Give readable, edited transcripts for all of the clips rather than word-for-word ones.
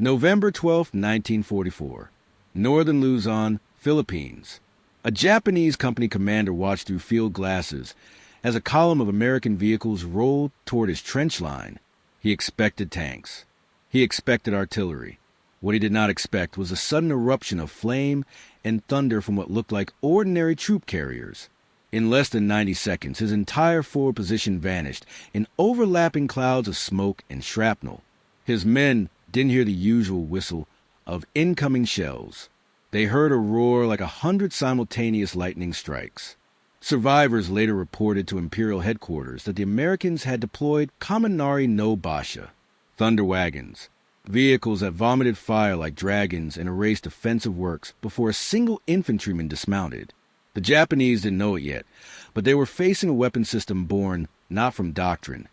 November 12, 1944. Northern Luzon, Philippines. A Japanese company commander watched through field glasses as a column of American vehicles rolled toward his trench line. He expected tanks. He expected artillery. What he did not expect was a sudden eruption of flame and thunder from what looked like ordinary troop carriers. In less than 90 seconds, his entire forward position vanished in overlapping clouds of smoke and shrapnel. His men didn't hear the usual whistle of incoming shells. They heard a roar like 100 simultaneous lightning strikes. Survivors later reported to Imperial headquarters that the Americans had deployed Kaminari no basha, thunder wagons, vehicles that vomited fire like dragons and erased defensive works before a single infantryman dismounted. The Japanese didn't know it yet, but they were facing a weapon system born not from doctrine,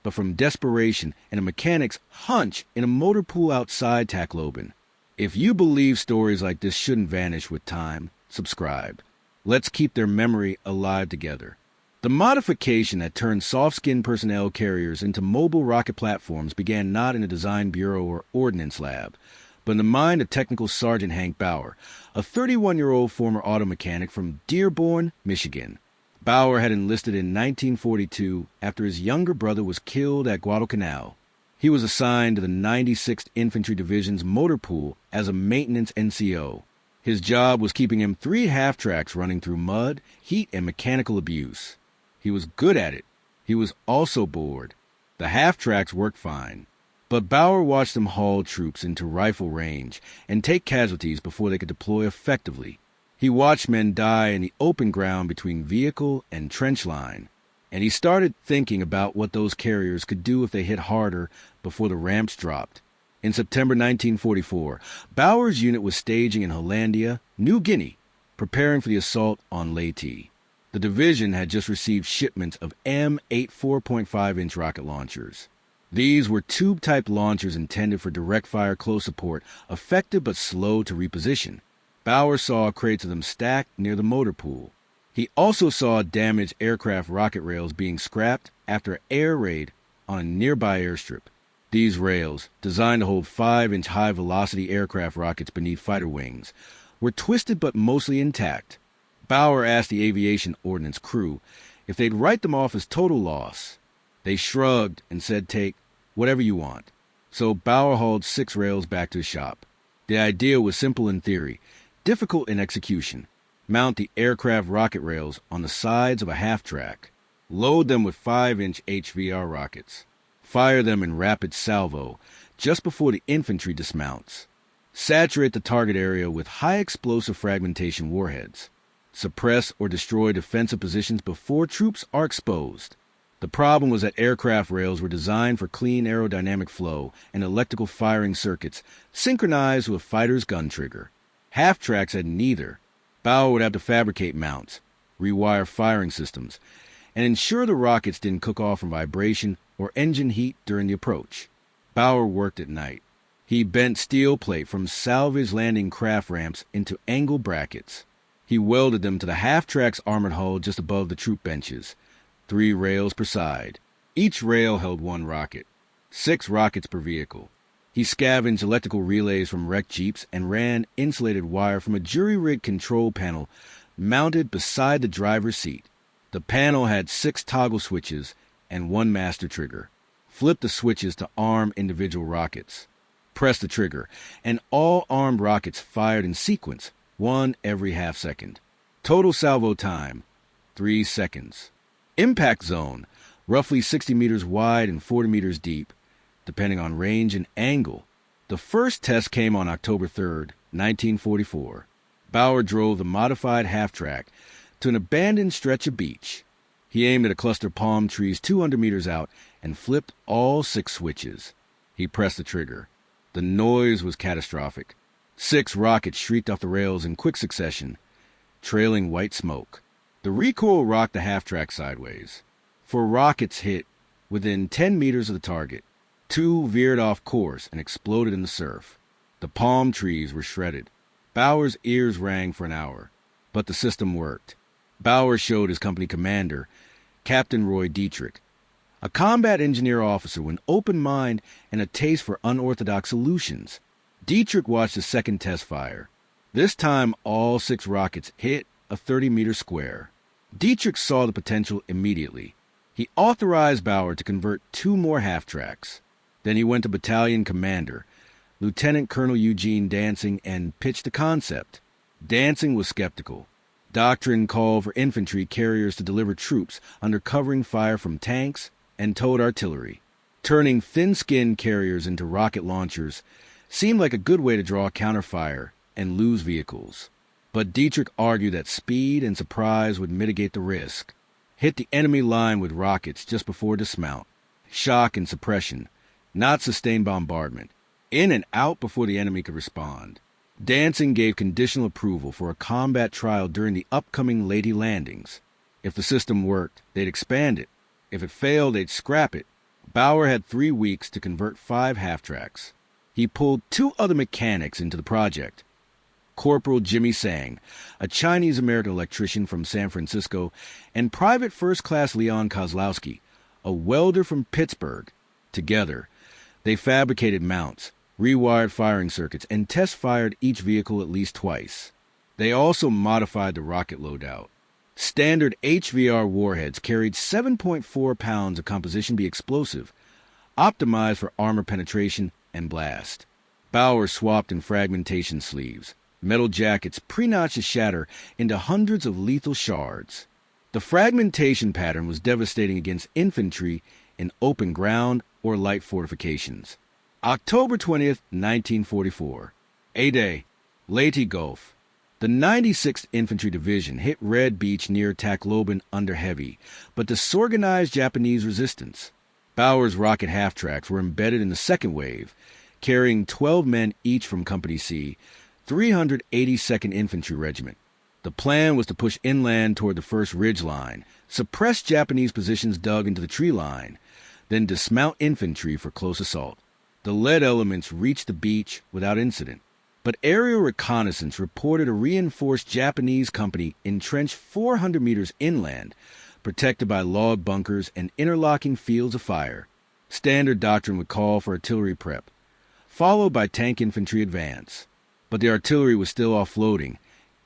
but from desperation and a mechanic's hunch in a motor pool outside Tacloban. If you believe stories like this shouldn't vanish with time, subscribe. Let's keep their memory alive together. The modification that turned soft-skinned personnel carriers into mobile rocket platforms began not in a design bureau or ordnance lab, but in the mind of technical Sergeant Hank Bauer, a 31-year-old former auto mechanic from Dearborn, Michigan. Bauer had enlisted in 1942 after his younger brother was killed at Guadalcanal. He was assigned to the 96th Infantry Division's motor pool as a maintenance NCO. His job was keeping him 3 half-tracks running through mud, heat, and mechanical abuse. He was good at it. He was also bored. The half-tracks worked fine. But Bauer watched them haul troops into rifle range and take casualties before they could deploy effectively. He watched men die in the open ground between vehicle and trench line, and he started thinking about what those carriers could do if they hit harder before the ramps dropped. In September 1944, Bauer's unit was staging in Hollandia, New Guinea, preparing for the assault on Leyte. The division had just received shipments of M8 4.5-inch rocket launchers. These were tube-type launchers intended for direct-fire close support, effective but slow to reposition. Bauer saw crates of them stacked near the motor pool. He also saw damaged aircraft rocket rails being scrapped after an air raid on a nearby airstrip. These rails, designed to hold 5-inch high-velocity aircraft rockets beneath fighter wings, were twisted but mostly intact. Bauer asked the aviation ordnance crew if they'd write them off as total loss. They shrugged and said, "Take whatever you want." So Bauer hauled 6 rails back to his shop. The idea was simple in theory, difficult in execution. Mount the aircraft rocket rails on the sides of a half-track. Load them with 5-inch HVR rockets. Fire them in rapid salvo just before the infantry dismounts. Saturate the target area with high-explosive fragmentation warheads. Suppress or destroy defensive positions before troops are exposed. The problem was that aircraft rails were designed for clean aerodynamic flow and electrical firing circuits synchronized with a fighter's gun trigger. Half-tracks had neither. Bauer would have to fabricate mounts, rewire firing systems, and ensure the rockets didn't cook off from vibration or engine heat during the approach. Bauer worked at night. He bent steel plate from salvaged landing craft ramps into angle brackets. He welded them to the half-track's armored hull just above the troop benches. 3 rails per side. Each rail held 1 rocket. 6 rockets per vehicle. He scavenged electrical relays from wrecked jeeps and ran insulated wire from a jury-rigged control panel mounted beside the driver's seat. The panel had 6 toggle switches and 1 master trigger. Flip the switches to arm individual rockets. Press the trigger, and all armed rockets fired in sequence, 1 every half second. Total salvo time, 3 seconds. Impact zone, roughly 60 meters wide and 40 meters deep, depending on range and angle. The first test came on October 3rd, 1944. Bauer drove the modified half-track to an abandoned stretch of beach. He aimed at a cluster of palm trees 200 meters out and flipped all 6 switches. He pressed the trigger. The noise was catastrophic. 6 rockets shrieked off the rails in quick succession, trailing white smoke. The recoil rocked the half-track sideways. 4 rockets hit within 10 meters of the target. 2 veered off course and exploded in the surf. The palm trees were shredded. Bauer's ears rang for an hour, but the system worked. Bauer showed his company commander, Captain Roy Dietrich, a combat engineer officer with an open mind and a taste for unorthodox solutions. Dietrich watched a second test fire. This time, all 6 rockets hit a 30-meter square. Dietrich saw the potential immediately. He authorized Bauer to convert 2 more half-tracks. Then he went to battalion commander, Lieutenant Colonel Eugene Dancing, and pitched the concept. Dancing was skeptical. Doctrine called for infantry carriers to deliver troops under covering fire from tanks and towed artillery. Turning thin-skinned carriers into rocket launchers seemed like a good way to draw counterfire and lose vehicles. But Dietrich argued that speed and surprise would mitigate the risk. Hit the enemy line with rockets just before dismount. Shock and suppression, not sustained bombardment. In and out before the enemy could respond. Dancing gave conditional approval for a combat trial during the upcoming Leyte landings. If the system worked, they'd expand it. If it failed, they'd scrap it. Bauer had 3 weeks to convert 5 half-tracks. He pulled 2 other mechanics into the project. Corporal Jimmy Sang, a Chinese-American electrician from San Francisco, and Private First Class Leon Kozlowski, a welder from Pittsburgh. Together, they fabricated mounts, rewired firing circuits, and test-fired each vehicle at least twice. They also modified the rocket loadout. Standard HVR warheads carried 7.4 pounds of Composition B explosive, optimized for armor penetration and blast. Bauer swapped in fragmentation sleeves. Metal jackets pre-notched to shatter into hundreds of lethal shards. The fragmentation pattern was devastating against infantry in open ground or light fortifications. October 20th, 1944. A-Day, Leyte Gulf. The 96th Infantry Division hit Red Beach near Tacloban under heavy, but disorganized Japanese resistance. Bauer's rocket half-tracks were embedded in the second wave, carrying 12 men each from Company C, 382nd Infantry Regiment. The plan was to push inland toward the first ridge line, suppress Japanese positions dug into the tree line, then dismount infantry for close assault. The lead elements reached the beach without incident, but aerial reconnaissance reported a reinforced Japanese company entrenched 400 meters inland, protected by log bunkers and interlocking fields of fire. Standard doctrine would call for artillery prep, followed by tank infantry advance. But the artillery was still offloading,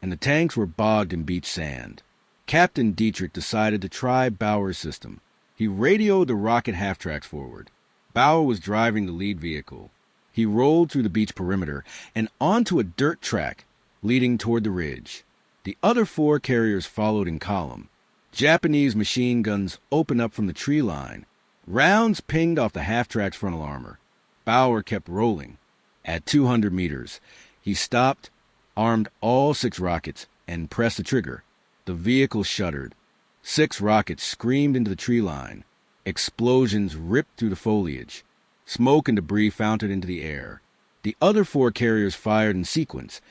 and the tanks were bogged in beach sand. Captain Dietrich decided to try Bauer's system. He radioed the rocket half-tracks forward. Bauer was driving the lead vehicle. He rolled through the beach perimeter and onto a dirt track leading toward the ridge. The other 4 carriers followed in column. Japanese machine guns opened up from the tree line. Rounds pinged off the half-track's frontal armor. Bauer kept rolling. At 200 meters, he stopped, armed all 6 rockets, and pressed the trigger. The vehicle shuddered. 6 rockets screamed into the tree line. Explosions ripped through the foliage. Smoke and debris fountained into the air. The other 4 carriers fired in sequence,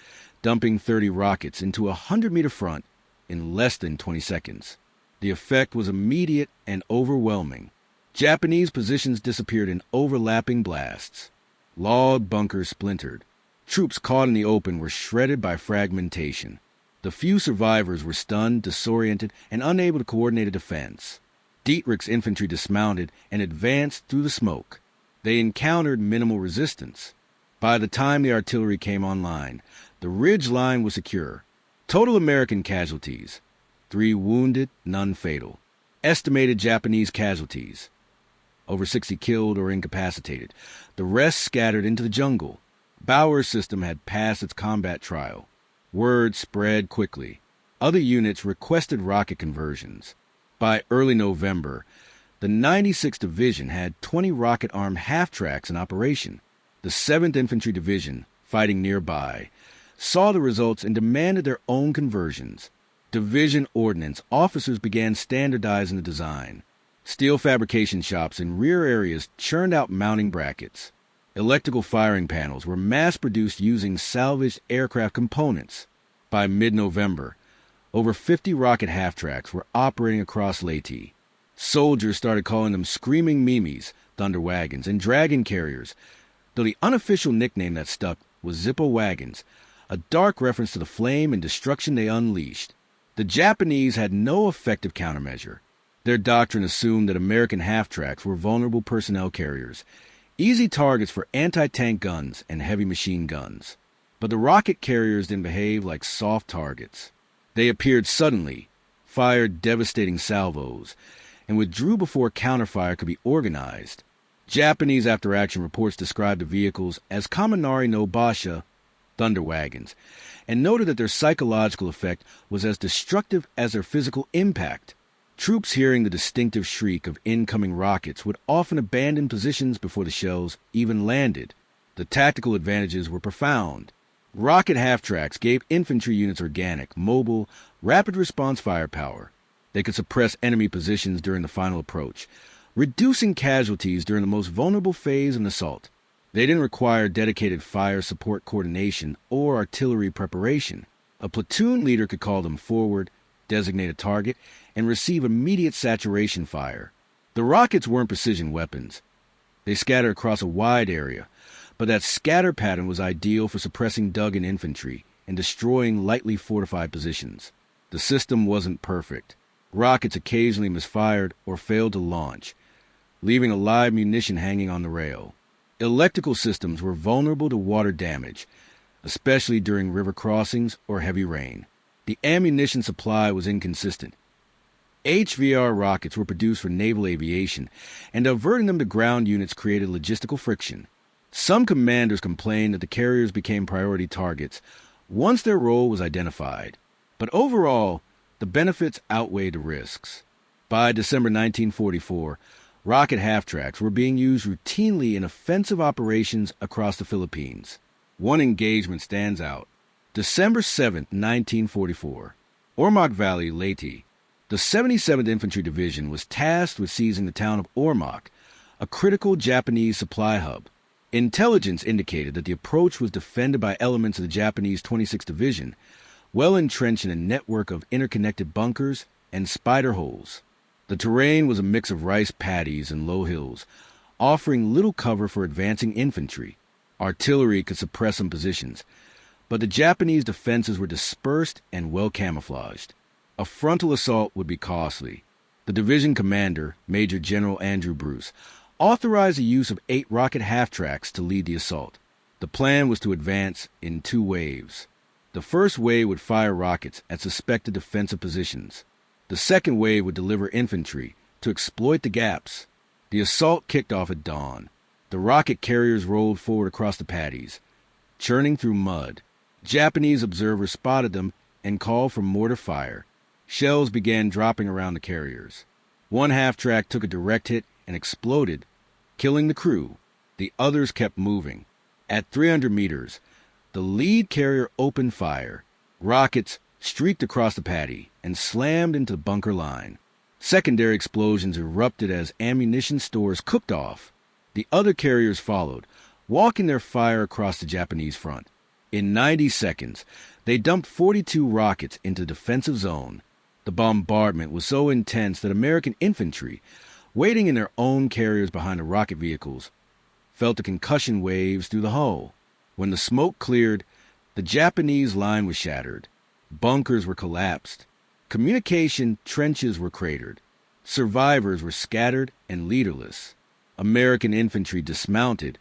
dumping 30 rockets into a 100-meter front in less than 20 seconds. The effect was immediate and overwhelming. Japanese positions disappeared in overlapping blasts. Log bunkers splintered. Troops caught in the open were shredded by fragmentation. The few survivors were stunned, disoriented, and unable to coordinate a defense. Dietrich's infantry dismounted and advanced through the smoke. They encountered minimal resistance. By the time the artillery came online, the ridge line was secure. Total American casualties: 3 wounded, none fatal. Estimated Japanese casualties: over 60 killed or incapacitated. The rest scattered into the jungle. Bauer's system had passed its combat trial. Word spread quickly. Other units requested rocket conversions. By early November, the 96th Division had 20 rocket-armed half-tracks in operation. The 7th Infantry Division, fighting nearby, saw the results and demanded their own conversions. Division ordnance officers began standardizing the design. Steel fabrication shops in rear areas churned out mounting brackets. Electrical firing panels were mass-produced using salvaged aircraft components. By mid-November, over 50 rocket half-tracks were operating across Leyte. Soldiers started calling them Screaming Mimis, Thunder Wagons, and Dragon Carriers, though the unofficial nickname that stuck was Zippo Wagons, a dark reference to the flame and destruction they unleashed. The Japanese had no effective countermeasure. Their doctrine assumed that American half-tracks were vulnerable personnel carriers, easy targets for anti-tank guns and heavy machine guns. But the rocket carriers didn't behave like soft targets. They appeared suddenly, fired devastating salvos, and withdrew before counterfire could be organized. Japanese after-action reports described the vehicles as Kaminari no basha, thunder wagons, and noted that their psychological effect was as destructive as their physical impact. Troops hearing the distinctive shriek of incoming rockets would often abandon positions before the shells even landed. The tactical advantages were profound. Rocket half-tracks gave infantry units organic, mobile, rapid response firepower. They could suppress enemy positions during the final approach, reducing casualties during the most vulnerable phase of an assault. They didn't require dedicated fire support coordination or artillery preparation. A platoon leader could call them forward, designate a target, and receive immediate saturation fire. The rockets weren't precision weapons. They scattered across a wide area, but that scatter pattern was ideal for suppressing dug-in infantry and destroying lightly fortified positions. The system wasn't perfect. Rockets occasionally misfired or failed to launch, leaving a live munition hanging on the rail. Electrical systems were vulnerable to water damage, especially during river crossings or heavy rain. The ammunition supply was inconsistent. HVR rockets were produced for naval aviation, and diverting them to ground units created logistical friction. Some commanders complained that the carriers became priority targets once their role was identified. But overall, the benefits outweighed the risks. By December 1944, rocket half-tracks were being used routinely in offensive operations across the Philippines. One engagement stands out. December 7, 1944. Ormoc Valley, Leyte. The 77th Infantry Division was tasked with seizing the town of Ormoc, a critical Japanese supply hub. Intelligence indicated that the approach was defended by elements of the Japanese 26th Division, well entrenched in a network of interconnected bunkers and spider holes. The terrain was a mix of rice paddies and low hills, offering little cover for advancing infantry. Artillery could suppress some positions, but the Japanese defenses were dispersed and well camouflaged. A frontal assault would be costly. The division commander, Major General Andrew Bruce, authorized the use of 8 rocket half-tracks to lead the assault. The plan was to advance in 2 waves. The first wave would fire rockets at suspected defensive positions. The second wave would deliver infantry to exploit the gaps. The assault kicked off at dawn. The rocket carriers rolled forward across the paddies, churning through mud. Japanese observers spotted them and called for mortar fire. Shells began dropping around the carriers. One half-track took a direct hit and exploded, killing the crew. The others kept moving. At 300 meters, the lead carrier opened fire. Rockets streaked across the paddy and slammed into the bunker line. Secondary explosions erupted as ammunition stores cooked off. The other carriers followed, walking their fire across the Japanese front. In 90 seconds, they dumped 42 rockets into the defensive zone. The bombardment was so intense that American infantry, waiting in their own carriers behind the rocket vehicles, felt the concussion waves through the hull. When the smoke cleared, the Japanese line was shattered. Bunkers were collapsed. Communication trenches were cratered. Survivors were scattered and leaderless. American infantry dismounted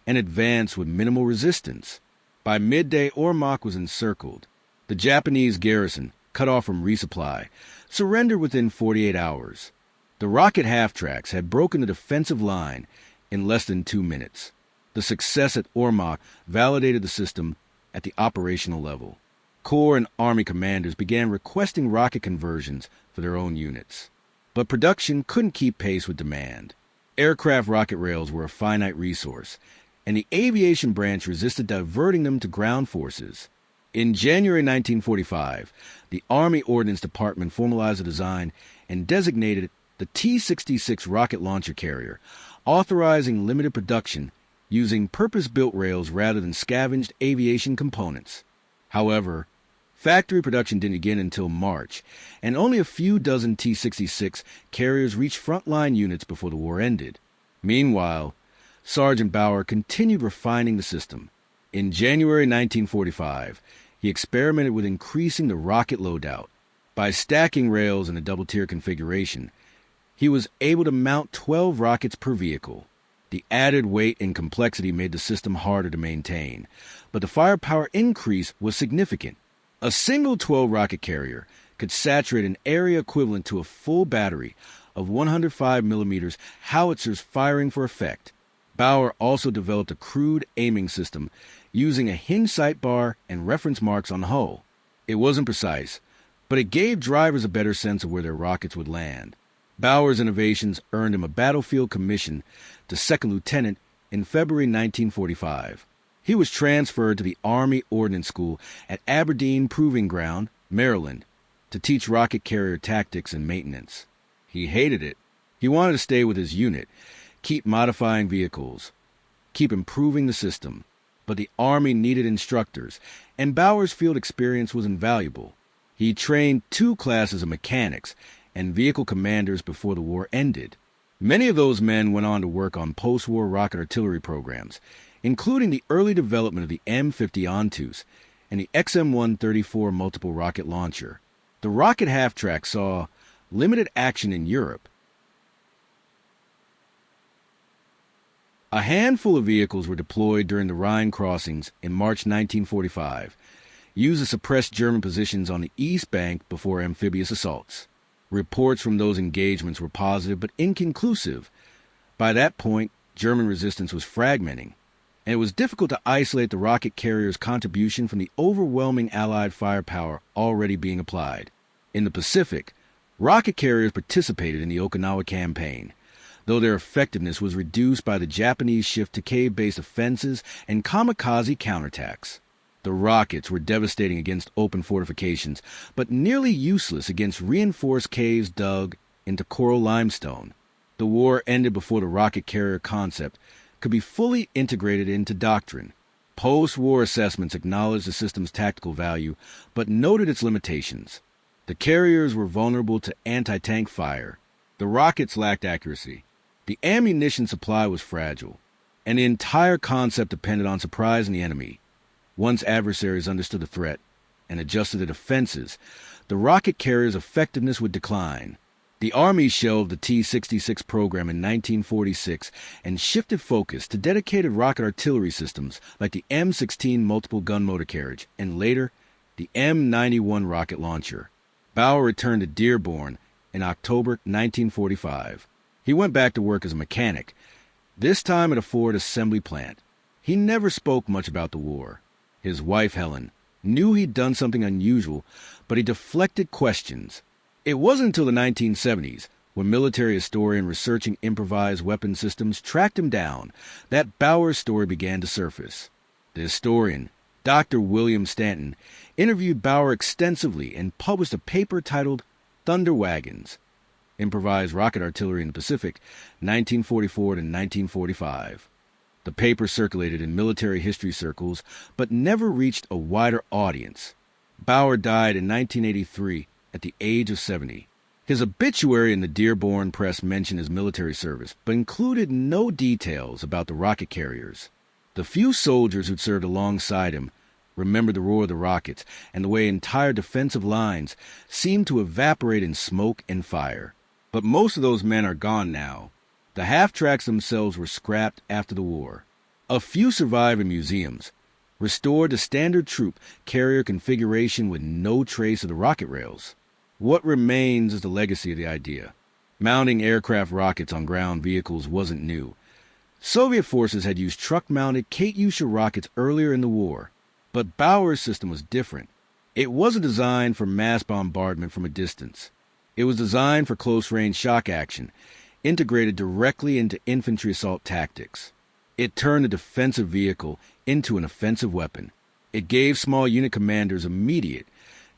and advanced with minimal resistance. By midday, Ormoc was encircled. The Japanese garrison, cut off from resupply, surrendered within 48 hours. The rocket half-tracks had broken the defensive line in less than 2 minutes. The success at Ormoc validated the system at the operational level. Corps and Army commanders began requesting rocket conversions for their own units. But production couldn't keep pace with demand. Aircraft rocket rails were a finite resource, and the aviation branch resisted diverting them to ground forces. In January 1945, the Army Ordnance Department formalized the design and designated it the T-66 rocket launcher carrier, authorizing limited production using purpose-built rails rather than scavenged aviation components. However, factory production didn't begin until March, and only a few dozen T-66 carriers reached frontline units before the war ended. Meanwhile, Sergeant Bauer continued refining the system. In January 1945, he experimented with increasing the rocket loadout. By stacking rails in a double-tier configuration, he was able to mount 12 rockets per vehicle. The added weight and complexity made the system harder to maintain, but the firepower increase was significant. A single 12 rocket carrier could saturate an area equivalent to a full battery of 105 millimeters howitzers firing for effect. Bauer also developed a crude aiming system using a hinge sight bar and reference marks on the hull. It wasn't precise, but it gave drivers a better sense of where their rockets would land. Bauer's innovations earned him a battlefield commission to second lieutenant in February 1945. He was transferred to the Army Ordnance School at Aberdeen Proving Ground, Maryland, to teach rocket carrier tactics and maintenance. He hated it. He wanted to stay with his unit, keep modifying vehicles, keep improving the system. But the Army needed instructors, and Bauer's field experience was invaluable. He trained 2 classes of mechanics and vehicle commanders before the war ended. Many of those men went on to work on post-war rocket artillery programs, including the early development of the M50 Ontus and the XM-134 multiple rocket launcher. The rocket half-track saw limited action in Europe. A handful of vehicles were deployed during the Rhine crossings in March 1945, used to suppress German positions on the east bank before amphibious assaults. Reports from those engagements were positive but inconclusive. By that point, German resistance was fragmenting, and it was difficult to isolate the rocket carrier's contribution from the overwhelming Allied firepower already being applied. In the Pacific, rocket carriers participated in the Okinawa campaign, though their effectiveness was reduced by the Japanese shift to cave-based offenses and kamikaze counterattacks. The rockets were devastating against open fortifications, but nearly useless against reinforced caves dug into coral limestone. The war ended before the rocket carrier concept could be fully integrated into doctrine. Post-war assessments acknowledged the system's tactical value, but noted its limitations. The carriers were vulnerable to anti-tank fire. The rockets lacked accuracy. The ammunition supply was fragile, and the entire concept depended on surprising the enemy. Once adversaries understood the threat and adjusted their defenses, the rocket carrier's effectiveness would decline. The Army shelved the T-66 program in 1946 and shifted focus to dedicated rocket artillery systems like the M16 multiple gun motor carriage and later the M91 rocket launcher. Bauer returned to Dearborn in October 1945. He went back to work as a mechanic, this time at a Ford assembly plant. He never spoke much about the war. His wife, Helen, knew he'd done something unusual, but he deflected questions. It wasn't until the 1970s, when military historian researching improvised weapon systems tracked him down, that Bauer's story began to surface. The historian, Dr. William Stanton, interviewed Bauer extensively and published a paper titled Thunder Wagons, Improvised Rocket Artillery in the Pacific, 1944 to 1945. The paper circulated in military history circles, but never reached a wider audience. Bauer died in 1983 at the age of 70. His obituary in the Dearborn Press mentioned his military service, but included no details about the rocket carriers. The few soldiers who'd served alongside him remembered the roar of the rockets and the way entire defensive lines seemed to evaporate in smoke and fire. But most of those men are gone now. The half-tracks themselves were scrapped after the war. A few survive in museums, restored to standard troop carrier configuration with no trace of the rocket rails. What remains is the legacy of the idea. Mounting aircraft rockets on ground vehicles wasn't new. Soviet forces had used truck-mounted Katyusha rockets earlier in the war, but Bauer's system was different. It wasn't designed for mass bombardment from a distance. It was designed for close-range shock action, integrated directly into infantry assault tactics. It turned a defensive vehicle into an offensive weapon. It gave small unit commanders immediate,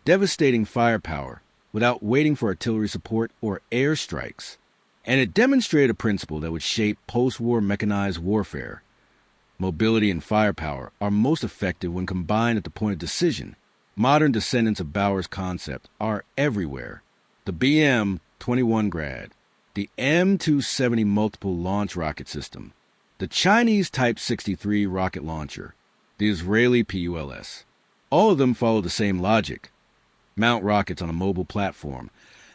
devastating firepower without waiting for artillery support or airstrikes. And it demonstrated a principle that would shape post-war mechanized warfare. Mobility and firepower are most effective when combined at the point of decision. Modern descendants of Bauer's concept are everywhere. The BM-21 Grad, the M270 multiple launch rocket system, the Chinese Type 63 rocket launcher, the Israeli PULS. All of them follow the same logic. Mount rockets on a mobile platform,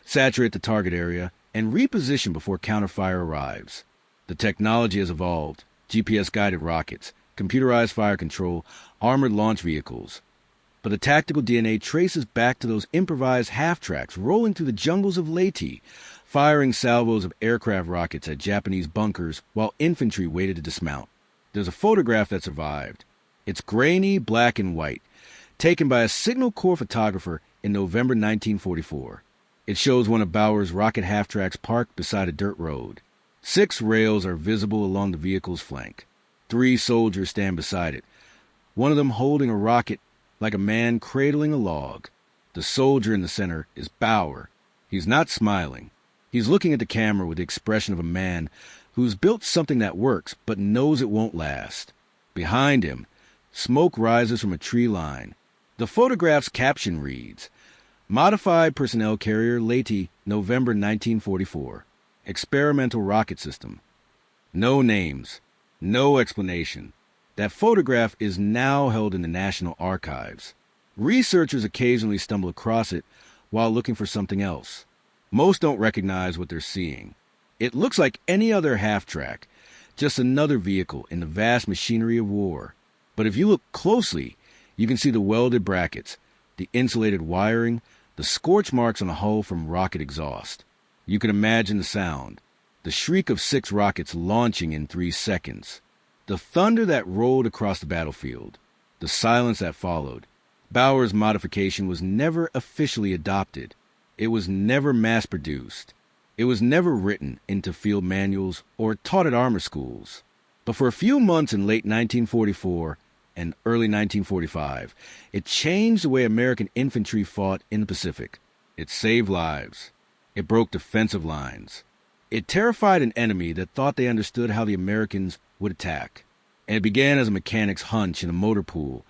saturate the target area, and reposition before counterfire arrives. The technology has evolved. GPS-guided rockets, computerized fire control, armored launch vehicles. But the tactical DNA traces back to those improvised half-tracks rolling through the jungles of Leyte, firing salvos of aircraft rockets at Japanese bunkers while infantry waited to dismount. There's a photograph that survived. It's grainy, black and white, taken by a Signal Corps photographer in November 1944. It shows one of Bauer's rocket half-tracks parked beside a dirt road. 6 rails are visible along the vehicle's flank. 3 soldiers stand beside it, one of them holding a rocket like a man cradling a log. The soldier in the center is Bauer. He's not smiling. He's looking at the camera with the expression of a man who's built something that works but knows it won't last. Behind him, smoke rises from a tree line. The photograph's caption reads, "Modified Personnel Carrier Leyte, November 1944. Experimental Rocket System." No names, no explanation. That photograph is now held in the National Archives. Researchers occasionally stumble across it while looking for something else. Most don't recognize what they're seeing. It looks like any other half-track, just another vehicle in the vast machinery of war. But if you look closely, you can see the welded brackets, the insulated wiring, the scorch marks on the hull from rocket exhaust. You can imagine the sound, the shriek of 6 rockets launching in 3 seconds. The thunder that rolled across the battlefield, the silence that followed. Bauer's modification was never officially adopted. It was never mass-produced. It was never written into field manuals or taught at armor schools. But for a few months in late 1944 and early 1945, it changed the way American infantry fought in the Pacific. It saved lives. It broke defensive lines. It terrified an enemy that thought they understood how the Americans would attack. And it began as a mechanic's hunch in a motor pool,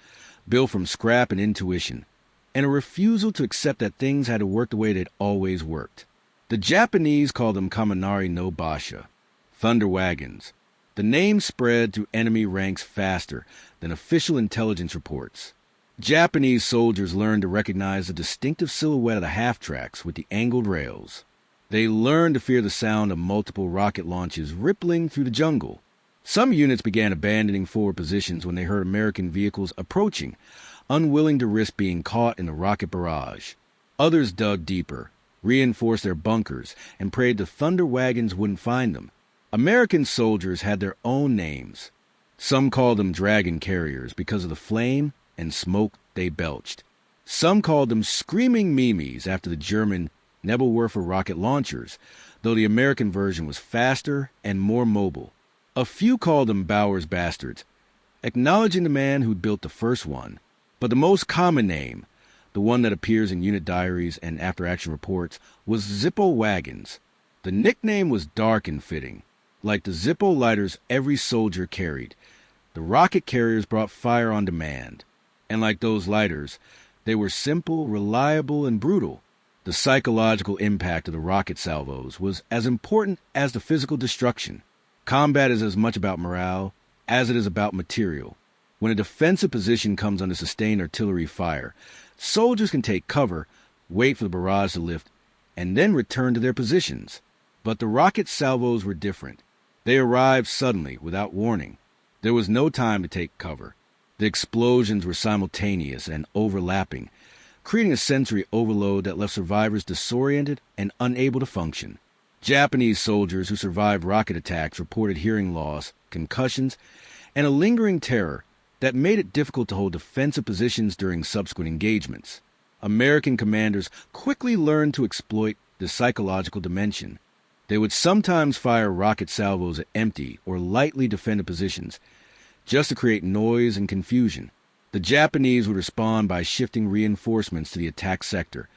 built from scrap and intuition, and a refusal to accept that things had to work the way they'd always worked. The Japanese called them Kaminari no basha, thunder wagons. The name spread through enemy ranks faster than official intelligence reports. Japanese soldiers learned to recognize the distinctive silhouette of the half-tracks with the angled rails. They learned to fear the sound of multiple rocket launches rippling through the jungle. Some units began abandoning forward positions when they heard American vehicles approaching, unwilling to risk being caught in the rocket barrage. Others dug deeper, reinforced their bunkers, and prayed the thunder wagons wouldn't find them. American soldiers had their own names. Some called them dragon carriers because of the flame and smoke they belched. Some called them screaming Mimis after the German Nebelwerfer rocket launchers, though the American version was faster and more mobile. A few called them Bauer's bastards, acknowledging the man who'd built the first one. But the most common name, the one that appears in unit diaries and after-action reports, was Zippo Wagons. The nickname was dark and fitting. Like the Zippo lighters every soldier carried, the rocket carriers brought fire on demand. And like those lighters, they were simple, reliable, and brutal. The psychological impact of the rocket salvos was as important as the physical destruction. Combat is as much about morale as it is about material. When a defensive position comes under sustained artillery fire, soldiers can take cover, wait for the barrage to lift, and then return to their positions. But the rocket salvos were different. They arrived suddenly, without warning. There was no time to take cover. The explosions were simultaneous and overlapping, creating a sensory overload that left survivors disoriented and unable to function. Japanese soldiers who survived rocket attacks reported hearing loss, concussions, and a lingering terror that made it difficult to hold defensive positions during subsequent engagements. American commanders quickly learned to exploit the psychological dimension. They would sometimes fire rocket salvos at empty or lightly defended positions, just to create noise and confusion. The Japanese would respond by shifting reinforcements to the attack sector,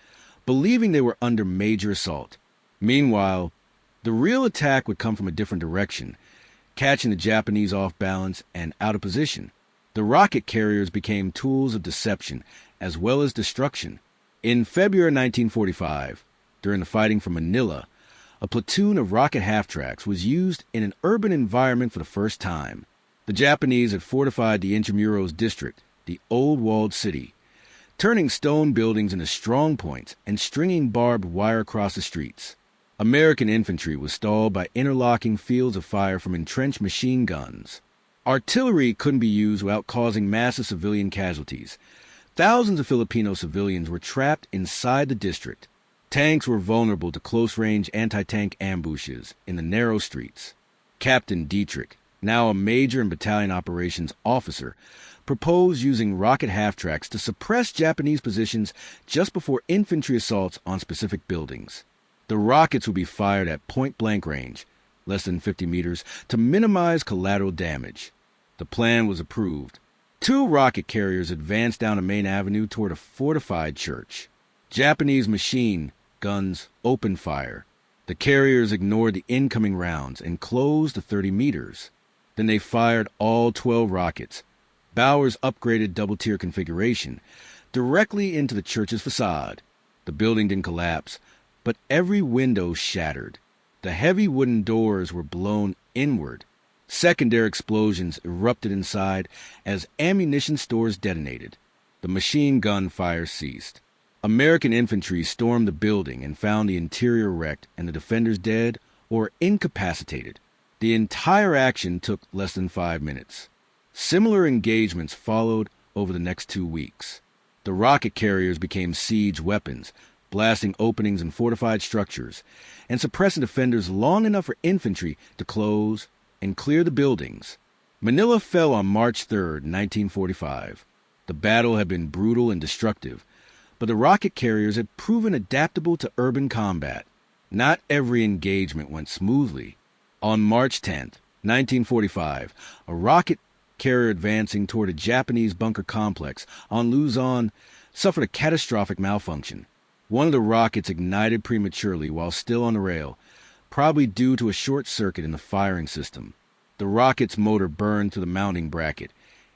believing they were under major assault. Meanwhile, the real attack would come from a different direction, catching the Japanese off balance and out of position. The rocket carriers became tools of deception as well as destruction. In February 1945, during the fighting from Manila, a platoon of rocket half-tracks was used in an urban environment for the first time. The Japanese had fortified the Intramuros district, the old walled city, turning stone buildings into strong points and stringing barbed wire across the streets. American infantry was stalled by interlocking fields of fire from entrenched machine guns. Artillery couldn't be used without causing massive civilian casualties. Thousands of Filipino civilians were trapped inside the district. Tanks were vulnerable to close-range anti-tank ambushes in the narrow streets. Captain Dietrich, now a major and battalion operations officer, proposed using rocket half-tracks to suppress Japanese positions just before infantry assaults on specific buildings. The rockets would be fired at point-blank range, less than 50 meters, to minimize collateral damage. The plan was approved. 2 rocket carriers advanced down a main avenue toward a fortified church. Japanese machine guns opened fire. The carriers ignored the incoming rounds and closed to 30 meters. Then they fired all 12 rockets, Bauer's upgraded double-tier configuration, directly into the church's facade. The building didn't collapse, but every window shattered. The heavy wooden doors were blown inward. Secondary explosions erupted inside as ammunition stores detonated. The machine gun fire ceased. American infantry stormed the building and found the interior wrecked and the defenders dead or incapacitated. The entire action took less than 5 minutes. Similar engagements followed over the next 2 weeks. The rocket carriers became siege weapons, blasting openings in fortified structures and suppressing defenders long enough for infantry to close and clear the buildings. Manila fell on March 3, 1945. The battle had been brutal and destructive, but the rocket carriers had proven adaptable to urban combat. Not every engagement went smoothly. On March 10, 1945, a rocket carrier advancing toward a Japanese bunker complex on Luzon suffered a catastrophic malfunction. One of the rockets ignited prematurely while still on the rail, probably due to a short circuit in the firing system. The rocket's motor burned to the mounting bracket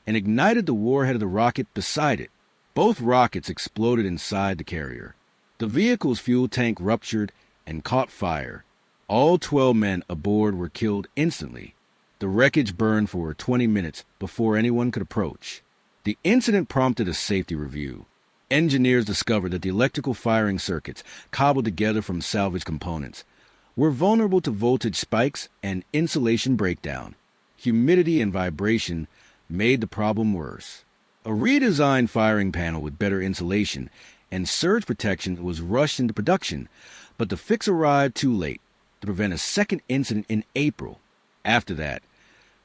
and ignited the warhead of the rocket beside it. Both rockets exploded inside the carrier. The vehicle's fuel tank ruptured and caught fire. All 12 men aboard were killed instantly. The wreckage burned for 20 minutes before anyone could approach. The incident prompted a safety review. Engineers discovered that the electrical firing circuits, cobbled together from salvaged components, were vulnerable to voltage spikes and insulation breakdown. Humidity and vibration made the problem worse. A redesigned firing panel with better insulation and surge protection was rushed into production, but the fix arrived too late to prevent a second incident in April. After that,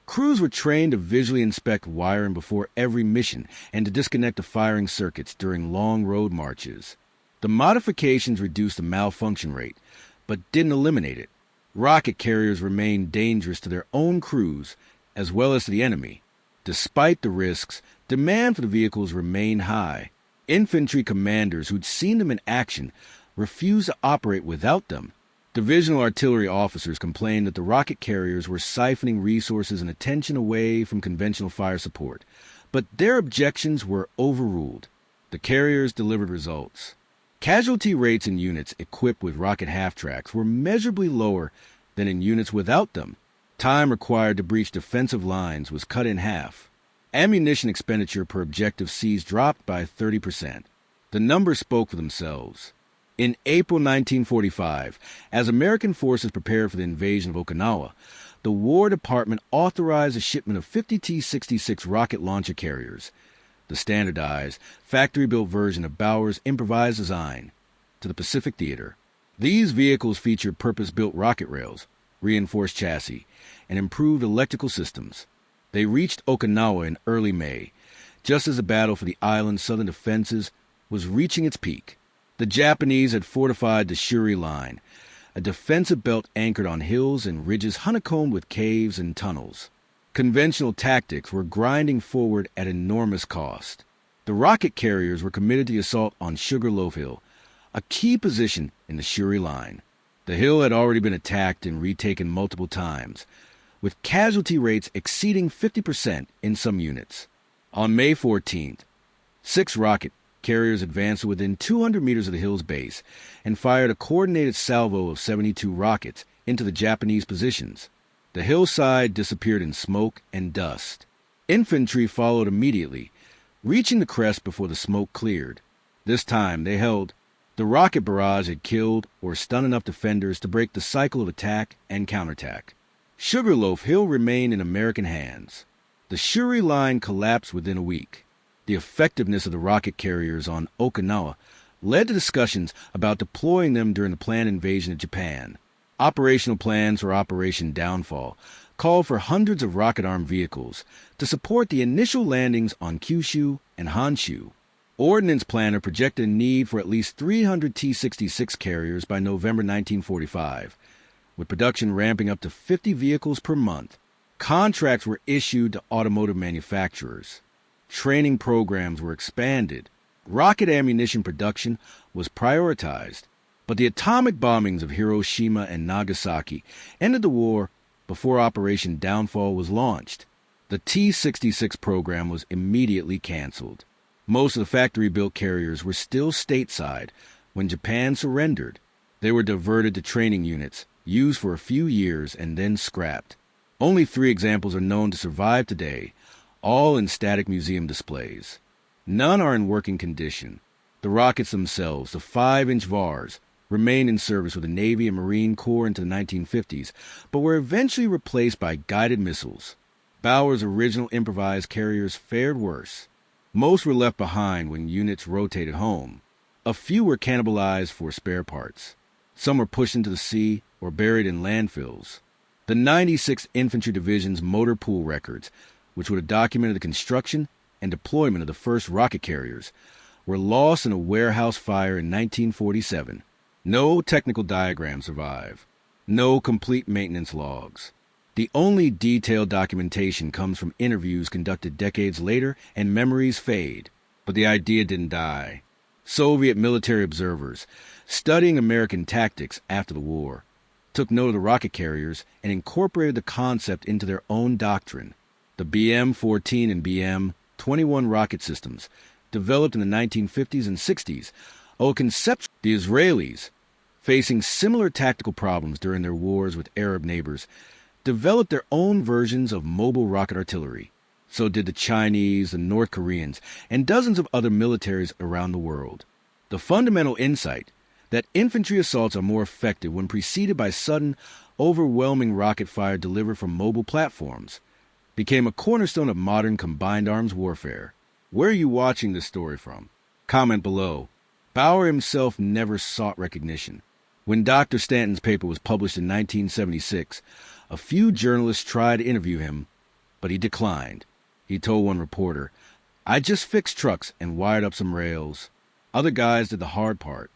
crews were trained to visually inspect wiring before every mission and to disconnect the firing circuits during long road marches. The modifications reduced the malfunction rate, but didn't eliminate it. Rocket carriers remained dangerous to their own crews as well as to the enemy. Despite the risks, demand for the vehicles remained high. Infantry commanders who'd seen them in action refused to operate without them. Divisional artillery officers complained that the rocket carriers were siphoning resources and attention away from conventional fire support, but their objections were overruled. The carriers delivered results. Casualty rates in units equipped with rocket half-tracks were measurably lower than in units without them. Time required to breach defensive lines was cut in half. Ammunition expenditure per objective seized dropped by 30%. The numbers spoke for themselves. In April 1945, as American forces prepared for the invasion of Okinawa, the War Department authorized a shipment of 50 T-66 rocket launcher carriers, the standardized, factory-built version of Bauer's improvised design, to the Pacific Theater. These vehicles featured purpose-built rocket rails, reinforced chassis, and improved electrical systems. They reached Okinawa in early May, just as the battle for the island's southern defenses was reaching its peak. The Japanese had fortified the Shuri Line, a defensive belt anchored on hills and ridges honeycombed with caves and tunnels. Conventional tactics were grinding forward at enormous cost. The rocket carriers were committed to the assault on Sugarloaf Hill, a key position in the Shuri Line. The hill had already been attacked and retaken multiple times, with casualty rates exceeding 50% in some units. On May 14th, 6 rocket carriers advanced within 200 meters of the hill's base and fired a coordinated salvo of 72 rockets into the Japanese positions. The hillside disappeared in smoke and dust. Infantry followed immediately, reaching the crest before the smoke cleared. This time they held The rocket barrage had killed or stunned enough defenders to break the cycle of attack and counterattack. Sugarloaf Hill remained in American hands. The Shuri line collapsed within a week. The effectiveness of the rocket carriers on Okinawa led to discussions about deploying them during the planned invasion of Japan. Operational plans for Operation Downfall called for hundreds of rocket-armed vehicles to support the initial landings on Kyushu and Honshu. Ordnance Planner projected a need for at least 300 T-66 carriers by November 1945, with production ramping up to 50 vehicles per month. Contracts were issued to automotive manufacturers. Training programs were expanded. Rocket ammunition production was prioritized. But the atomic bombings of Hiroshima and Nagasaki ended the war before Operation Downfall was launched. The T-66 program was immediately canceled. Most of the factory-built carriers were still stateside when Japan surrendered. They were diverted to training units, used for a few years, and then scrapped. Only 3 examples are known to survive today, all in static museum displays. None are in working condition. The rockets themselves, the 5-inch VARs, remained in service with the Navy and Marine Corps into the 1950s, but were eventually replaced by guided missiles. Bauer's original improvised carriers fared worse. Most were left behind when units rotated home. A few were cannibalized for spare parts. Some were pushed into the sea or buried in landfills. The 96th Infantry Division's motor pool records, which would have documented the construction and deployment of the first rocket carriers, were lost in a warehouse fire in 1947. No technical diagrams survive. No complete maintenance logs. The only detailed documentation comes from interviews conducted decades later, and memories fade. But the idea didn't die. Soviet military observers, studying American tactics after the war, took note of the rocket carriers and incorporated the concept into their own doctrine. The BM-14 and BM-21 rocket systems, developed in the 1950s and 60s, owe conceptually the Israelis, facing similar tactical problems during their wars with Arab neighbors, developed their own versions of mobile rocket artillery. So did the Chinese, the North Koreans, and dozens of other militaries around the world. The fundamental insight that infantry assaults are more effective when preceded by sudden, overwhelming rocket fire delivered from mobile platforms became a cornerstone of modern combined arms warfare. Where are you watching this story from? Comment below. Bauer himself never sought recognition. When Dr. Stanton's paper was published in 1976, a few journalists tried to interview him, but he declined. He told one reporter, "I just fixed trucks and wired up some rails. Other guys did the hard part."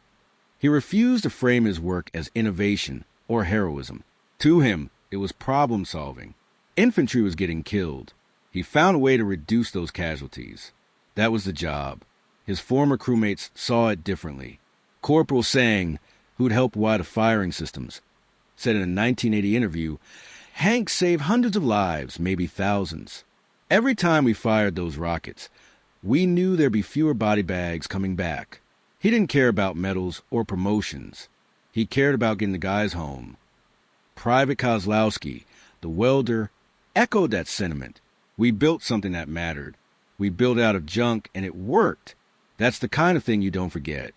He refused to frame his work as innovation or heroism. To him, it was problem solving. Infantry was getting killed. He found a way to reduce those casualties. That was the job. His former crewmates saw it differently. Corporal Sang, who'd helped wire the firing systems, said in a 1980 interview, "Hank saved hundreds of lives, maybe thousands. Every time we fired those rockets, we knew there'd be fewer body bags coming back." He didn't care about medals or promotions. He cared about getting the guys home. Private Kozlowski, the welder, echoed that sentiment. We built something that mattered. We built out of junk, and it worked. That's the kind of thing you don't forget.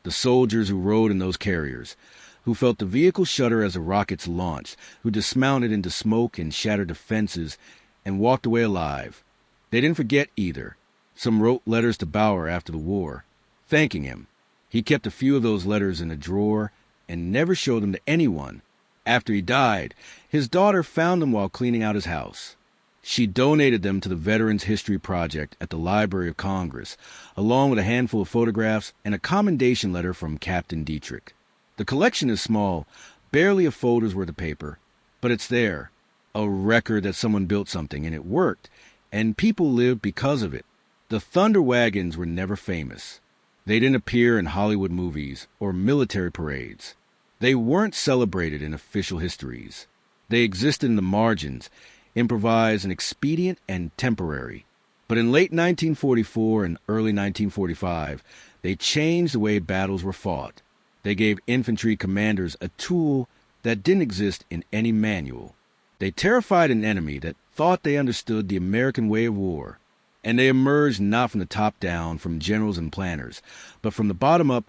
The soldiers who rode in those carriers, who felt the vehicle shudder as the rockets launched, who dismounted into smoke and shattered defenses and walked away alive. They didn't forget either. Some wrote letters to Bauer after the war, thanking him. He kept a few of those letters in a drawer and never showed them to anyone. After he died, his daughter found them while cleaning out his house. She donated them to the Veterans History Project at the Library of Congress, along with a handful of photographs and a commendation letter from Captain Dietrich. The collection is small, barely a folder's worth of paper, but it's there. A record that someone built something and it worked, and people lived because of it. The Thunder Wagons were never famous. They didn't appear in Hollywood movies or military parades. They weren't celebrated in official histories. They existed in the margins, improvised and expedient and temporary. But in late 1944 and early 1945, they changed the way battles were fought. They gave infantry commanders a tool that didn't exist in any manual. They terrified an enemy that thought they understood the American way of war. And they emerged not from the top down, from generals and planners, but from the bottom up,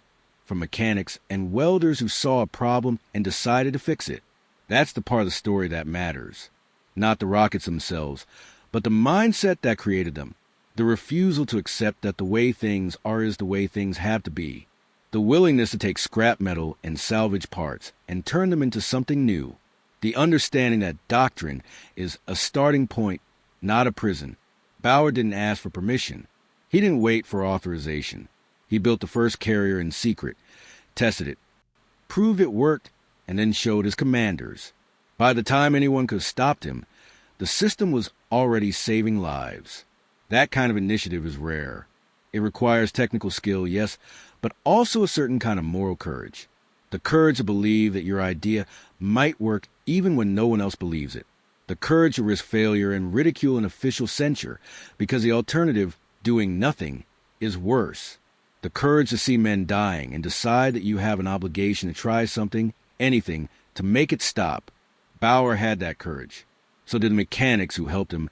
from mechanics and welders who saw a problem and decided to fix it. That's the part of the story that matters. Not the rockets themselves, but the mindset that created them. The refusal to accept that the way things are is the way things have to be. The willingness to take scrap metal and salvage parts and turn them into something new. The understanding that doctrine is a starting point, not a prison. Bauer didn't ask for permission. He didn't wait for authorization. He built the first carrier in secret, tested it, proved it worked, and then showed his commanders. By the time anyone could have stopped him, the system was already saving lives. That kind of initiative is rare. It requires technical skill, yes, but also a certain kind of moral courage. The courage to believe that your idea might work even when no one else believes it. The courage to risk failure and ridicule and official censure because the alternative, doing nothing, is worse. The courage to see men dying and decide that you have an obligation to try something, anything, to make it stop. Bauer had that courage. So did the mechanics who helped him,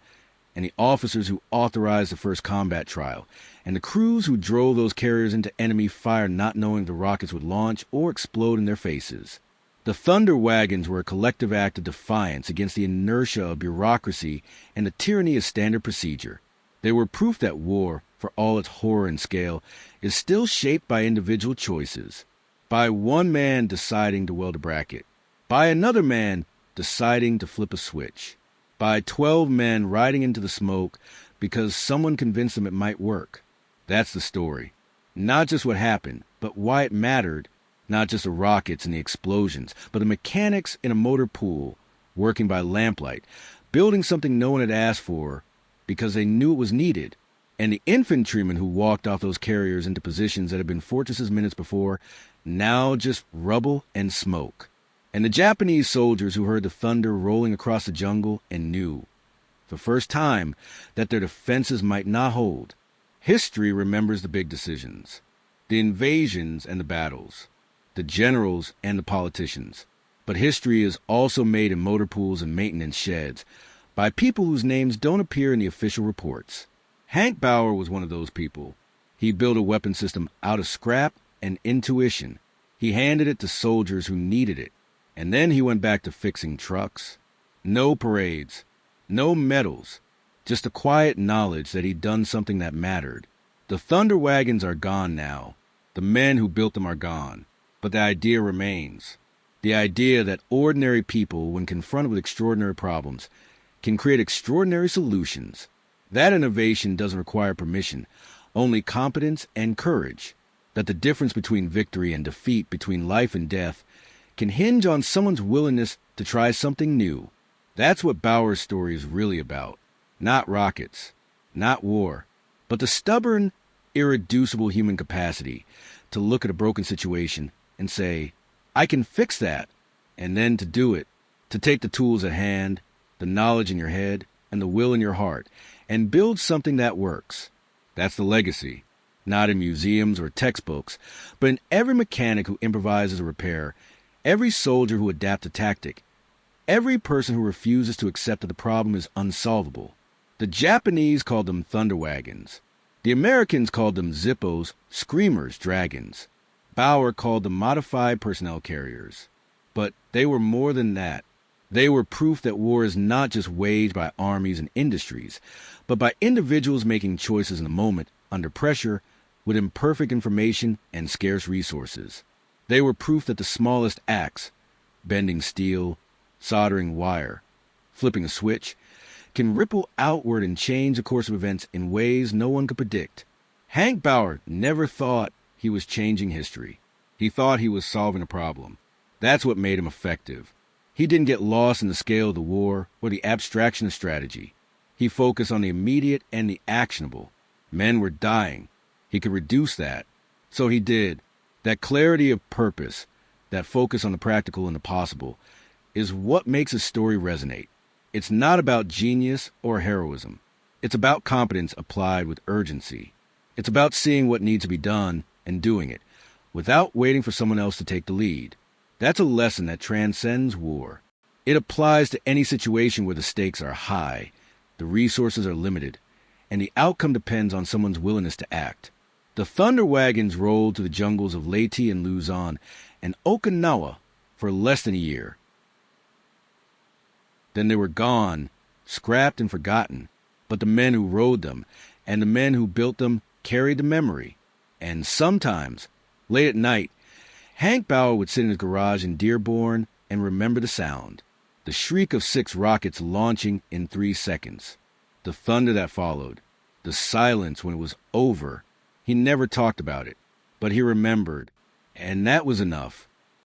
and the officers who authorized the first combat trial, and the crews who drove those carriers into enemy fire not knowing the rockets would launch or explode in their faces. The Thunder Wagons were a collective act of defiance against the inertia of bureaucracy and the tyranny of standard procedure. They were proof that war, for all its horror and scale, is still shaped by individual choices. By one man deciding to weld a bracket. By another man deciding to flip a switch. By 12 men riding into the smoke because someone convinced them it might work. That's the story. Not just what happened, but why it mattered. Not just the rockets and the explosions, but the mechanics in a motor pool, working by lamplight, building something no one had asked for because they knew it was needed. And the infantrymen who walked off those carriers into positions that had been fortresses minutes before, now just rubble and smoke. And the Japanese soldiers who heard the thunder rolling across the jungle and knew, for the first time, that their defenses might not hold. History remembers the big decisions, the invasions and the battles, the generals and the politicians. But history is also made in motor pools and maintenance sheds by people whose names don't appear in the official reports. Hank Bauer was one of those people. He built a weapon system out of scrap and intuition. He handed it to soldiers who needed it. And then he went back to fixing trucks. No parades, no medals, just a quiet knowledge that he'd done something that mattered. The Thunder Wagons are gone now. The men who built them are gone. But the idea remains. The idea that ordinary people, when confronted with extraordinary problems, can create extraordinary solutions. That innovation doesn't require permission, only competence and courage. That the difference between victory and defeat, between life and death, can hinge on someone's willingness to try something new. That's what Bauer's story is really about. Not rockets, not war, but the stubborn, irreducible human capacity to look at a broken situation and say, I can fix that, and then to do it, to take the tools at hand, the knowledge in your head, and the will in your heart, and build something that works. That's the legacy, not in museums or textbooks, but in every mechanic who improvises a repair, every soldier who adapts a tactic, every person who refuses to accept that the problem is unsolvable. The Japanese called them Thunder Wagons. The Americans called them Zippos, Screamers, Dragons. Bauer called them modified personnel carriers. But they were more than that. They were proof that war is not just waged by armies and industries, but by individuals making choices in the moment, under pressure, with imperfect information and scarce resources. They were proof that the smallest acts, bending steel, soldering wire, flipping a switch, can ripple outward and change the course of events in ways no one could predict. Hank Bauer never thought he was changing history. He thought he was solving a problem. That's what made him effective. He didn't get lost in the scale of the war or the abstraction of strategy. He focused on the immediate and the actionable. Men were dying. He could reduce that. So he did. That clarity of purpose, that focus on the practical and the possible, is what makes a story resonate. It's not about genius or heroism. It's about competence applied with urgency. It's about seeing what needs to be done and doing it, without waiting for someone else to take the lead. That's a lesson that transcends war. It applies to any situation where the stakes are high, the resources are limited, and the outcome depends on someone's willingness to act. The thunder wagons rolled to the jungles of Leyte and Luzon and Okinawa for less than a year. Then they were gone, scrapped and forgotten, but the men who rode them and the men who built them carried the memory. And sometimes, late at night, Hank Bauer would sit in his garage in Dearborn and remember the sound. The shriek of 6 rockets launching in 3 seconds. The thunder that followed. The silence when it was over. He never talked about it, but he remembered, and that was enough.